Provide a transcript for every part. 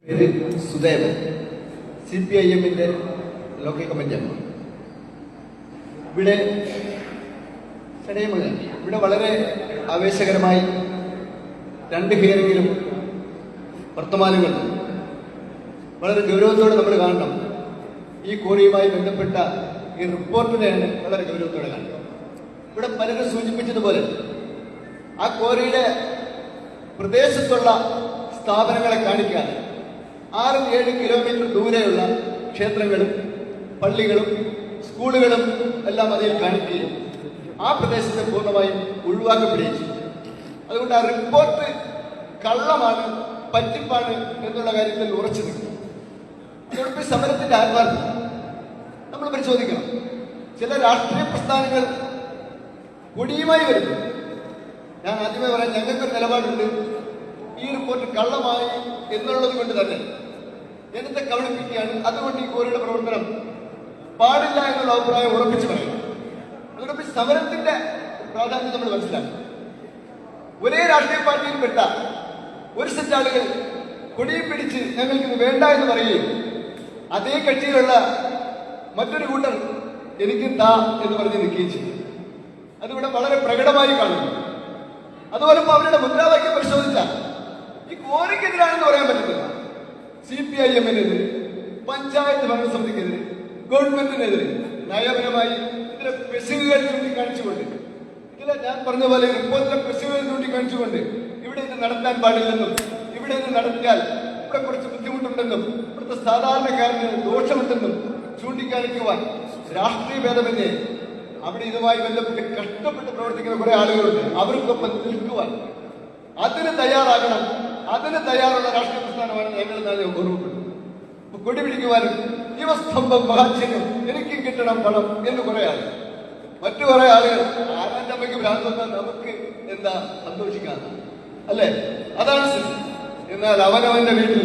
Sudevan CPIM-ന്റെ local committee അംഗം. ഇവിടെ വളരെ ആവേശകരമായി 2 ഹിയറിംഗിലും വർത്തമാനങ്ങൾ വളരെ ഗൗരവത്തോടെ നമ്മൾ കാണണം. ഈ കോറിയുമായി ബന്ധപ്പെട്ട ഈ റിപ്പോർട്ടിനെയാണ് വളരെ ഗൗരവത്തോടെ കാണുന്നത്. ഇവിടെ പലരും സൂചിപ്പിച്ചതുപോലെ ആ കോറിയുടെ പ്രദേശത്തുള്ള സ്ഥാപനങ്ങളെ കാണിക്കാതെ 6-7 കിലോമീറ്റർ ദൂരെയുള്ള ക്ഷേത്രങ്ങളും പള്ളികളും സ്കൂളുകളും എല്ലാം അതിൽ കാണിക്കുകയും ആ പ്രദേശത്തെ പൂർണ്ണമായും ഒഴിവാക്കപ്പെടുകയും ചെയ്തു. അതുകൊണ്ട് ആ റിപ്പോർട്ട് കള്ളമാണ്, പറ്റിപ്പാണ് എന്നുള്ള കാര്യത്തിൽ ഉറച്ചു നിൽക്കും. അതോടൊപ്പം സമരത്തിന്റെ ആത്മാർത്ഥത നമ്മൾ പരിശോധിക്കണം. ചില രാഷ്ട്രീയ പ്രസ്ഥാനങ്ങൾ കൊടിയുമായി വരുന്നു. ഞാൻ ആദ്യമേ പറയാൻ, ഞങ്ങൾക്കൊരു നിലപാടുണ്ട്. ഈ റിപ്പോർട്ട് കള്ളമായി എന്നുള്ളത് കൊണ്ട് തന്നെ ജനത്തെ കബളിപ്പിക്കുകയാണ്. അതുകൊണ്ട് ഈ കോറിയുടെ പ്രവർത്തനം പാടില്ല എന്നുള്ള അഭിപ്രായം ഉറപ്പിച്ചു പറയണം. അതോടൊപ്പം സമരത്തിന്റെ പ്രാധാന്യം നമ്മൾ മനസ്സിലാക്കണം. ഒരേ രാഷ്ട്രീയ പാർട്ടിയിൽപ്പെട്ട ഒരു സെറ്റ് ആളുകൾ കൊടിയും പിടിച്ച് ഞങ്ങൾക്കിത് വേണ്ട എന്ന് പറയുകയും അതേ കക്ഷിയിലുള്ള മറ്റൊരു കൂട്ടർ എനിക്ക് താ എന്ന് പറഞ്ഞ് നിൽക്കുകയും ചെയ്യും. അതിവിടെ വളരെ പ്രകടമായി കാണുന്നു. അതുപോലെ അവരുടെ മുദ്രാവാക്യം പരിശോധിച്ചാൽ ഈ കോറിക്കെതിരാണെന്ന് പറയാൻ പറ്റത്തില്ല. CPIM-നെതിരെ, പഞ്ചായത്ത് ഭരണസമിതിക്കെതിരെ, ഗവൺമെന്റിനെതിരെ നയപരമായി ഇതിലെ പെശകുകൾ ചൂണ്ടിക്കാണിച്ചുകൊണ്ട്, ഇതിലെ ഞാൻ പറഞ്ഞ പോലെ റിപ്പോർട്ടിലെ പെശകുകൾ ചൂണ്ടിക്കാണിച്ചുകൊണ്ട് ഇവിടെ ഇത് നടത്താൻ പാടില്ലെന്നും ഇവിടെ ഇത് നടത്തിയാൽ ഇവിടെ കുറച്ച് ബുദ്ധിമുട്ടുണ്ടെന്നും ഇവിടുത്തെ സാധാരണക്കാരന് ദോഷമുണ്ടെന്നും ചൂണ്ടിക്കാണിക്കുവാൻ രാഷ്ട്രീയ ഭേദമന്യേ അവിടെ ഇതുമായി ബന്ധപ്പെട്ട് കഷ്ടപ്പെട്ട് പ്രവർത്തിക്കുന്ന കുറെ ആളുകളുണ്ട്. അവർക്കൊപ്പം നിൽക്കുവാൻ അതിന് തയ്യാറാകണം. അതിന് തയ്യാറുള്ള രാഷ്ട്രീയ പ്രസ്ഥാനമാണ് ഞങ്ങൾ ഓർമ്മപ്പെടുന്നത്. കൊടി പിടിക്കുവാനും ജീവസ്തംഭം മഹാചര്യം എനിക്കും കിട്ടണം പണം എന്ന് കുറെ ആളുകൾ, മറ്റു കുറെ ആളുകൾ ആരാന്റെ അമ്മയ്ക്ക് ഭ്രാന്ത് നമുക്ക് എന്താ സന്തോഷിക്കാത്ത അല്ലേ? അതാണ് സ്ഥിതി. എന്നാൽ അവനവന്റെ വീട്ടിൽ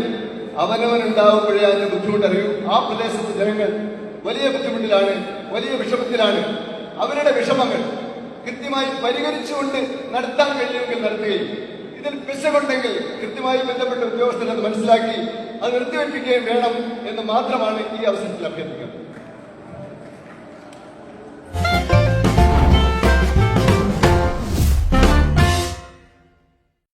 അവനവനുണ്ടാവുമ്പോഴേ അതിന്റെ ബുദ്ധിമുട്ടറിയൂ. ആ പ്രദേശത്തെ ജനങ്ങൾ വലിയ ബുദ്ധിമുട്ടിലാണ്, വലിയ വിഷമത്തിലാണ്. അവരുടെ വിഷമങ്ങൾ കൃത്യമായി പരിഹരിച്ചുകൊണ്ട് നടത്താൻ കഴിയുമെങ്കിൽ നടത്തുകയും ഇതിൽ പിശകുണ്ടെങ്കിൽ കൃത്യമായി ബന്ധപ്പെട്ട ഉദ്യോഗസ്ഥർ അത് മനസ്സിലാക്കി അത് നിർത്തിവെപ്പിക്കുകയും വേണം എന്ന് മാത്രമാണ് ഈ അവസരത്തിൽ അഭ്യർത്ഥിക്കുന്നത്.